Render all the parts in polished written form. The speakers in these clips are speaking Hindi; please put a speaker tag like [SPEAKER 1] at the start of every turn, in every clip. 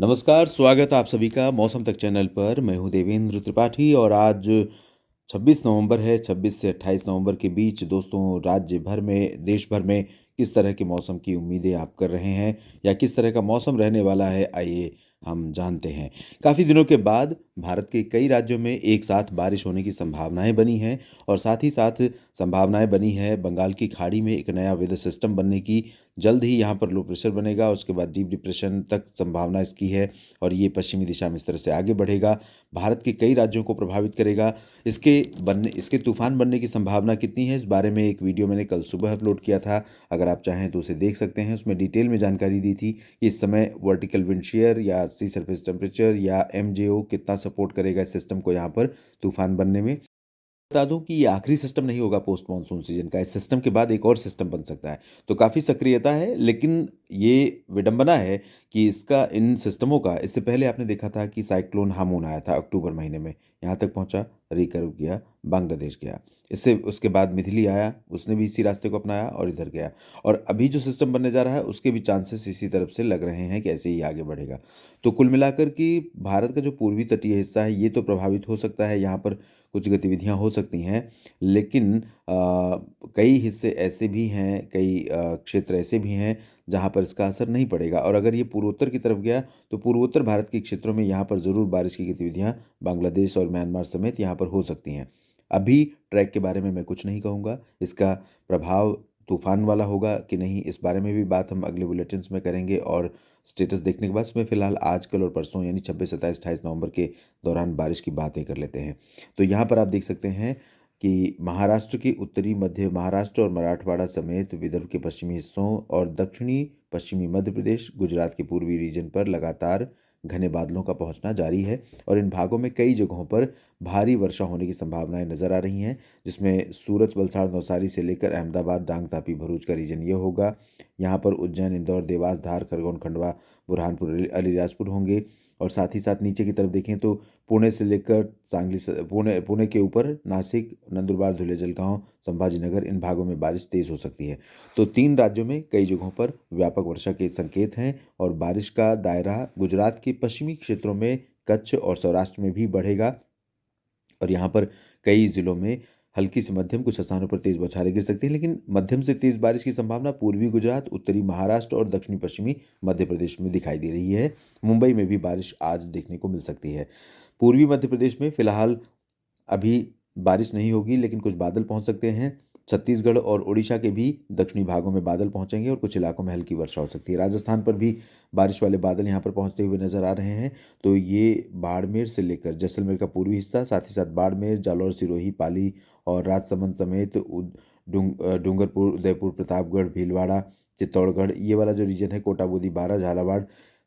[SPEAKER 1] नमस्कार, स्वागत है आप सभी का मौसम तक चैनल पर। मैं हूँ देवेंद्र त्रिपाठी और आज 26 नवंबर है। 26 से 28 नवंबर के बीच दोस्तों राज्य भर में, देश भर में किस तरह के मौसम की उम्मीदें आप कर रहे हैं या किस तरह का मौसम रहने वाला है, आइए हम जानते हैं। काफ़ी दिनों के बाद भारत के कई राज्यों में एक साथ बारिश होने की संभावनाएं बनी हैं और साथ ही साथ संभावनाएं बनी है बंगाल की खाड़ी में एक नया वेदर सिस्टम बनने की। जल्द ही यहाँ पर लो प्रेशर बनेगा, उसके बाद डीप डिप्रेशन तक संभावना इसकी है और ये पश्चिमी दिशा में इस तरह से आगे बढ़ेगा, भारत के कई राज्यों को प्रभावित करेगा। इसके तूफान बनने की संभावना कितनी है, इस बारे में एक वीडियो मैंने कल सुबह अपलोड किया था। अगर आप चाहें तो उसे देख सकते हैं। उसमें डिटेल में जानकारी दी थी कि इस समय वर्टिकल विंड शेयर या सी सरफेस टेम्परेचर या एमजेओ कितना सपोर्ट करेगा इस सिस्टम को यहाँ पर तूफान बनने में। बता दूं कि ये आखिरी सिस्टम नहीं होगा पोस्ट मानसून सीजन का। इस सिस्टम के बाद एक और सिस्टम बन सकता है, तो काफ़ी सक्रियता है। लेकिन ये विडंबना है कि इसका इन सिस्टमों का इससे पहले आपने देखा था कि साइक्लोन हामून आया था अक्टूबर महीने में, यहाँ तक पहुँचा, रिकर्व किया, बांग्लादेश गया। इससे उसके बाद मिथिली आया, उसने भी इसी रास्ते को अपनाया और इधर गया। और अभी जो सिस्टम बनने जा रहा है उसके भी चांसेस इसी तरफ से लग रहे हैं कि ऐसे ही आगे बढ़ेगा। तो कुल मिलाकर कि भारत का जो पूर्वी तटीय हिस्सा है ये तो प्रभावित हो सकता है, यहाँ पर कुछ गतिविधियां हो सकती हैं। लेकिन कई हिस्से ऐसे भी हैं, कई क्षेत्र ऐसे भी हैं जहां पर इसका असर नहीं पड़ेगा। और अगर ये पूर्वोत्तर की तरफ गया तो पूर्वोत्तर भारत के क्षेत्रों में यहाँ पर ज़रूर बारिश की गतिविधियां बांग्लादेश और म्यांमार समेत यहाँ पर हो सकती हैं। अभी ट्रैक के बारे में मैं कुछ नहीं कहूँगा, इसका प्रभाव तूफान वाला होगा कि नहीं इस बारे में भी बात हम अगले बुलेटिन्स में करेंगे और स्टेटस देखने के बाद इसमें फिलहाल आज कल और परसों यानी 26 27 28 नवंबर के दौरान बारिश की बातें कर लेते हैं। तो यहाँ पर आप देख सकते हैं कि महाराष्ट्र के उत्तरी मध्य महाराष्ट्र और मराठवाड़ा समेत विदर्भ के पश्चिमी हिस्सों और दक्षिणी पश्चिमी मध्य प्रदेश, गुजरात के पूर्वी रीजन पर लगातार घने बादलों का पहुंचना जारी है और इन भागों में कई जगहों पर भारी वर्षा होने की संभावनाएं नजर आ रही हैं, जिसमें सूरत, वलसाड़, नवसारी से लेकर अहमदाबाद, डांग, तापी, भरूच का रीजन ये होगा। यहाँ पर उज्जैन, इंदौर, देवास, धार, खरगोन, खंडवा, बुरहानपुर, अलीराजपुर होंगे। और साथ ही साथ नीचे की तरफ देखें तो पुणे से लेकर पुणे के ऊपर नासिक, नंदुरबार, धुले, जलगांव, संभाजीनगर, इन भागों में बारिश तेज हो सकती है। तो 3 राज्यों में कई जगहों पर व्यापक वर्षा के संकेत हैं और बारिश का दायरा गुजरात के पश्चिमी क्षेत्रों में, कच्छ और सौराष्ट्र में भी बढ़ेगा। और यहाँ पर कई जिलों में हल्की से मध्यम, कुछ स्थानों पर तेज बौछारें गिर सकती हैं। लेकिन मध्यम से तेज बारिश की संभावना पूर्वी गुजरात, उत्तरी महाराष्ट्र और दक्षिणी पश्चिमी मध्य प्रदेश में दिखाई दे रही है। मुंबई में भी बारिश आज देखने को मिल सकती है। पूर्वी मध्य प्रदेश में फिलहाल अभी बारिश नहीं होगी, लेकिन कुछ बादल पहुंच सकते हैं। छत्तीसगढ़ और उड़ीसा के भी दक्षिणी भागों में बादल पहुंचेंगे और कुछ इलाकों में हल्की वर्षा हो सकती है। राजस्थान पर भी बारिश वाले बादल यहां पर पहुंचते हुए नजर आ रहे हैं। तो ये बाड़मेर से लेकर जैसलमेर का पूर्वी हिस्सा, साथ ही साथ बाड़मेर, जालौर, सिरोही, पाली और राजसमंद समेत डूंगरपुर, उदयपुर, प्रतापगढ़, भीलवाड़ा, चित्तौड़गढ़, ये वाला जो रीजन है, कोटा, बूंदी, बारा, झालावाड़,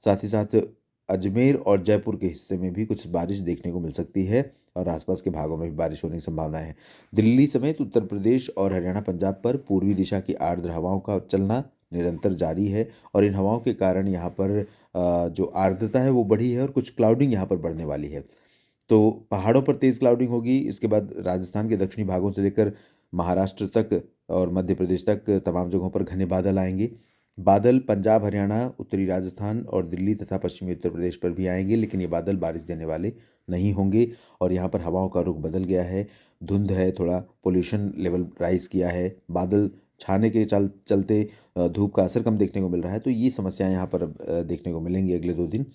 [SPEAKER 1] साथ ही साथ अजमेर और जयपुर के हिस्से में भी कुछ बारिश देखने को मिल सकती है और आसपास के भागों में भी बारिश होने की संभावना है। दिल्ली समेत उत्तर प्रदेश और हरियाणा, पंजाब पर पूर्वी दिशा की आर्द्र हवाओं का चलना निरंतर जारी है और इन हवाओं के कारण यहाँ पर जो आर्द्रता है वो बढ़ी है और कुछ क्लाउडिंग यहाँ पर बढ़ने वाली है। तो पहाड़ों पर तेज़ क्लाउडिंग होगी। इसके बाद राजस्थान के दक्षिणी भागों से लेकर महाराष्ट्र तक और मध्य प्रदेश तक तमाम जगहों पर घने बादल आएंगे। बादल पंजाब, हरियाणा, उत्तरी राजस्थान और दिल्ली तथा पश्चिमी उत्तर प्रदेश पर भी आएंगे, लेकिन ये बादल बारिश देने वाले नहीं होंगे। और यहाँ पर हवाओं का रुख बदल गया है, धुंध है, थोड़ा पोल्यूशन लेवल राइज किया है, बादल छाने के चलते धूप का असर कम देखने को मिल रहा है। तो ये समस्याएं यहाँ पर देखने को मिलेंगी अगले 2 दिन।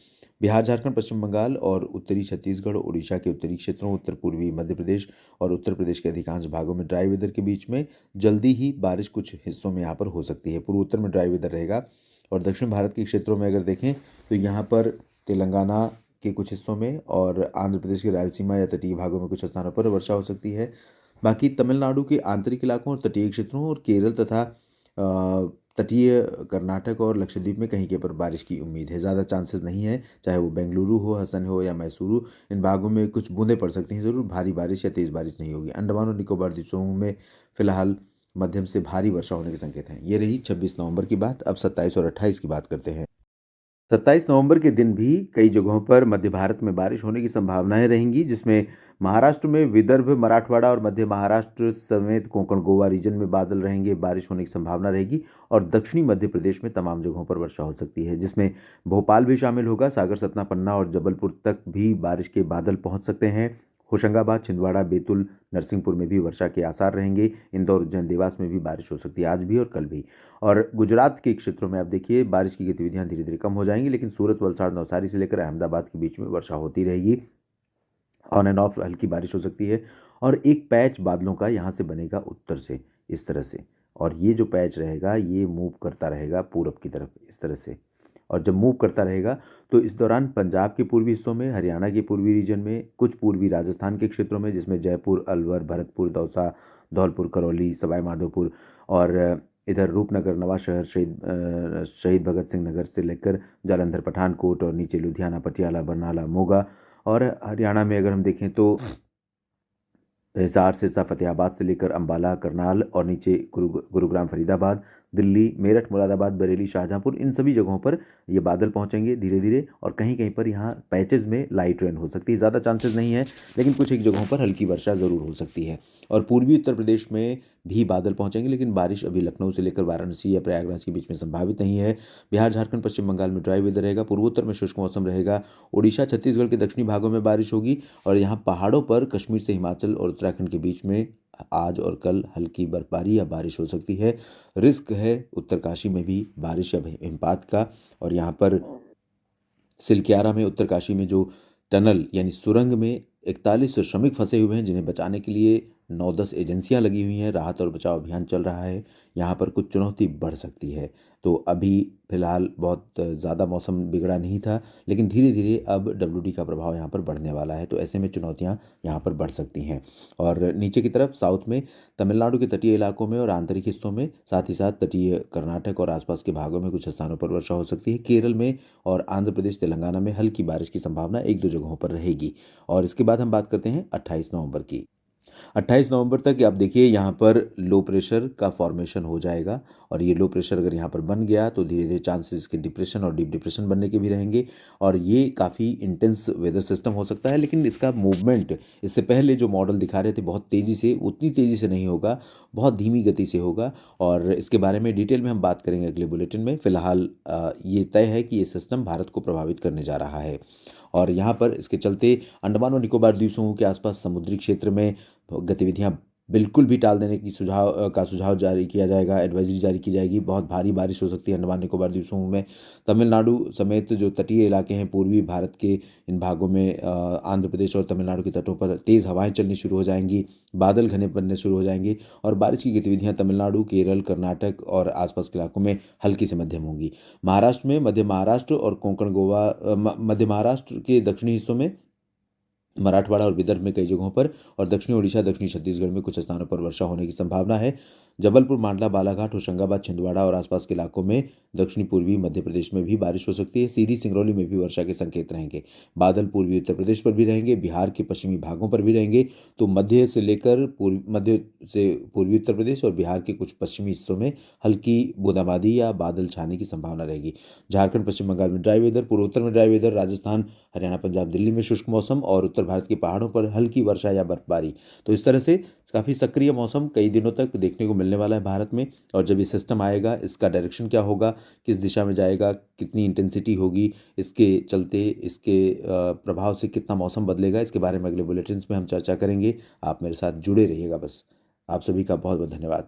[SPEAKER 1] बिहार, झारखंड, पश्चिम बंगाल और उत्तरी छत्तीसगढ़, उड़ीसा के उत्तरी क्षेत्रों, उत्तर पूर्वी मध्य प्रदेश और उत्तर प्रदेश के अधिकांश भागों में ड्राई वेदर के बीच में जल्दी ही बारिश कुछ हिस्सों में यहाँ पर हो सकती है। पूर्वोत्तर में ड्राई वेदर रहेगा और दक्षिण भारत के क्षेत्रों में अगर देखें तो यहाँ पर तेलंगाना के कुछ हिस्सों में और आंध्र प्रदेश के रायलसीमा या तटीय भागों में कुछ स्थानों पर वर्षा हो सकती है। बाकी तमिलनाडु के आंतरिक इलाकों और तटीय क्षेत्रों और केरल तथा तटीय कर्नाटक और लक्षद्वीप में कहीं के पर बारिश की उम्मीद है। ज़्यादा चांसेस नहीं है, चाहे वो बेंगलुरु हो, हसन हो या मैसूरू, इन भागों में कुछ बूंदें पड़ सकती हैं ज़रूर, भारी बारिश या तेज़ बारिश नहीं होगी। अंडमान और निकोबार द्वीप समूह में फिलहाल मध्यम से भारी वर्षा होने के संकेत हैं। ये रही 26 नवंबर की बात। अब 27 और 28 की बात करते हैं। 27 नवंबर के दिन भी कई जगहों पर मध्य भारत में बारिश होने की संभावनाएं रहेंगी, जिसमें महाराष्ट्र में विदर्भ, मराठवाड़ा और मध्य महाराष्ट्र समेत कोंकण गोवा रीजन में बादल रहेंगे, बारिश होने की संभावना रहेगी। और दक्षिणी मध्य प्रदेश में तमाम जगहों पर वर्षा हो सकती है, जिसमें भोपाल भी शामिल होगा। सागर, सतना, पन्ना और जबलपुर तक भी बारिश के बादल पहुंच सकते हैं। होशंगाबाद, छिंदवाड़ा, बैतूल, नरसिंहपुर में भी वर्षा के आसार रहेंगे। इंदौर, उज्जैन, देवास में भी बारिश हो सकती है, आज भी और कल भी। और गुजरात के क्षेत्रों में आप देखिए बारिश की गतिविधियां धीरे धीरे कम हो जाएंगी, लेकिन सूरत, वलसाड़, नवसारी से लेकर अहमदाबाद के बीच में वर्षा होती रहेगी। ऑन एंड ऑफ हल्की बारिश हो सकती है। और एक पैच बादलों का यहाँ से बनेगा उत्तर से, इस तरह से। और ये जो पैच रहेगा ये मूव करता रहेगा पूरब की तरफ, इस तरह से। और जब मूव करता रहेगा तो इस दौरान पंजाब के पूर्वी हिस्सों में, हरियाणा के पूर्वी रीजन में, कुछ पूर्वी राजस्थान के क्षेत्रों में, जिसमें जयपुर, अलवर, भरतपुर, दौसा, धौलपुर, करौली, सवाई माधोपुर और इधर रूपनगर, नवांशहर, शहीद भगत सिंह नगर से लेकर जालंधर, पठानकोट और नीचे लुधियाना, पटियाला, बरनाला, मोगा। और हरियाणा में अगर हम देखें तो हिसार, सिरसा, फतेहाबाद से लेकर अंबाला, करनाल और नीचे गुरुग्राम, फरीदाबाद, दिल्ली, मेरठ, मुरादाबाद, बरेली, शाहजहांपुर, इन सभी जगहों पर ये बादल पहुंचेंगे धीरे धीरे। और कहीं कहीं पर यहाँ पैचेज में लाइट रेन हो सकती है, ज़्यादा चांसेस नहीं है, लेकिन कुछ एक जगहों पर हल्की वर्षा ज़रूर हो सकती है। और पूर्वी उत्तर प्रदेश में भी बादल पहुंचेंगे, लेकिन बारिश अभी लखनऊ से लेकर वाराणसी या प्रयागराज के बीच में संभावित नहीं है। बिहार, झारखंड, पश्चिम बंगाल में ड्राई वेदर रहेगा। पूर्वोत्तर में शुष्क मौसम रहेगा। उड़ीसा, छत्तीसगढ़ के दक्षिणी भागों में बारिश होगी। और यहाँ पहाड़ों पर कश्मीर से हिमाचल और उत्तराखंड के बीच में आज और कल हल्की बर्फबारी या बारिश हो सकती है। रिस्क है उत्तरकाशी में भी बारिश या हिमपात का। और यहाँ पर सिलक्यारा में, उत्तरकाशी में जो टनल यानी सुरंग में 41 श्रमिक फंसे हुए हैं, जिन्हें बचाने के लिए 9-10 एजेंसियां लगी हुई हैं, राहत और बचाव अभियान चल रहा है। यहाँ पर कुछ चुनौती बढ़ सकती है। तो अभी फिलहाल बहुत ज़्यादा मौसम बिगड़ा नहीं था, लेकिन धीरे धीरे अब डब्ल्यूडी का प्रभाव यहाँ पर बढ़ने वाला है, तो ऐसे में चुनौतियाँ यहाँ पर बढ़ सकती हैं। और नीचे की तरफ साउथ में तमिलनाडु के तटीय इलाकों में और आंतरिक हिस्सों में, साथ ही साथ तटीय कर्नाटक और आसपास के भागों में कुछ स्थानों पर वर्षा हो सकती है। केरल में और आंध्र प्रदेश, तेलंगाना में हल्की बारिश की संभावना एक दो जगहों पर रहेगी। और इसके बाद हम बात करते हैं 28 नवंबर की। 28 नवंबर तक आप देखिए यहाँ पर लो प्रेशर का फॉर्मेशन हो जाएगा। और ये लो प्रेशर अगर यहाँ पर बन गया तो धीरे धीरे चांसेस इसके डिप्रेशन और डीप डिप्रेशन बनने के भी रहेंगे। और ये काफ़ी इंटेंस वेदर सिस्टम हो सकता है, लेकिन इसका मूवमेंट इससे पहले जो मॉडल दिखा रहे थे बहुत तेज़ी से, उतनी तेज़ी से नहीं होगा, बहुत धीमी गति से होगा। और इसके बारे में डिटेल में हम बात करेंगे अगले बुलेटिन में। फिलहाल ये तय है कि ये सिस्टम भारत को प्रभावित करने जा रहा है। और यहाँ पर इसके चलते अंडमान और निकोबार द्वीप समूह के आसपास समुद्री क्षेत्र में गतिविधियां बिल्कुल भी टाल देने की सुझाव जारी किया जाएगा, एडवाइजरी जारी की जाएगी। बहुत भारी बारिश हो सकती है अंडमान निकोबार द्वीप समूह में। तमिलनाडु समेत जो तटीय इलाके हैं पूर्वी भारत के, इन भागों में आंध्र प्रदेश और तमिलनाडु के तटों पर तेज़ हवाएं चलनी शुरू हो जाएंगी, बादल घने बनने शुरू हो जाएंगे। और बारिश की गतिविधियां तमिलनाडु, केरल, कर्नाटक और आसपास के इलाकों में हल्की से मध्यम होंगी। महाराष्ट्र में, मध्य महाराष्ट्र और कोंकण गोवा, मध्य महाराष्ट्र के दक्षिणी हिस्सों में, मराठवाड़ा और विदर्भ में कई जगहों पर, और दक्षिणी ओडिशा, दक्षिणी छत्तीसगढ़ में कुछ स्थानों पर वर्षा होने की संभावना है। जबलपुर, मांडला, बालाघाट, होशंगाबाद, छिंदवाड़ा और आसपास के इलाकों में, दक्षिणी पूर्वी मध्य प्रदेश में भी बारिश हो सकती है। सीधी, सिंगरौली में भी वर्षा के संकेत रहेंगे। बादल पूर्वी उत्तर प्रदेश पर भी रहेंगे, बिहार के पश्चिमी भागों पर भी रहेंगे। तो मध्य से पूर्वी उत्तर प्रदेश और बिहार के कुछ पश्चिमी हिस्सों में हल्की बूंदाबांदी या बादल छाने की संभावना रहेगी। झारखंड, पश्चिम बंगाल में ड्राई वेदर, पूर्वोत्तर में ड्राई वेदर, राजस्थान, हरियाणा, पंजाब, दिल्ली में शुष्क मौसम और उत्तर भारत के पहाड़ों पर हल्की वर्षा या बर्फबारी। तो इस तरह से काफ़ी सक्रिय मौसम कई दिनों तक देखने को मिलने वाला है भारत में। और जब ये सिस्टम आएगा इसका डायरेक्शन क्या होगा, किस दिशा में जाएगा, कितनी इंटेंसिटी होगी, इसके चलते इसके प्रभाव से कितना मौसम बदलेगा, इसके बारे में अगले बुलेटिन्स में हम चर्चा करेंगे। आप मेरे साथ जुड़े रहिएगा बस। आप सभी का बहुत बहुत धन्यवाद।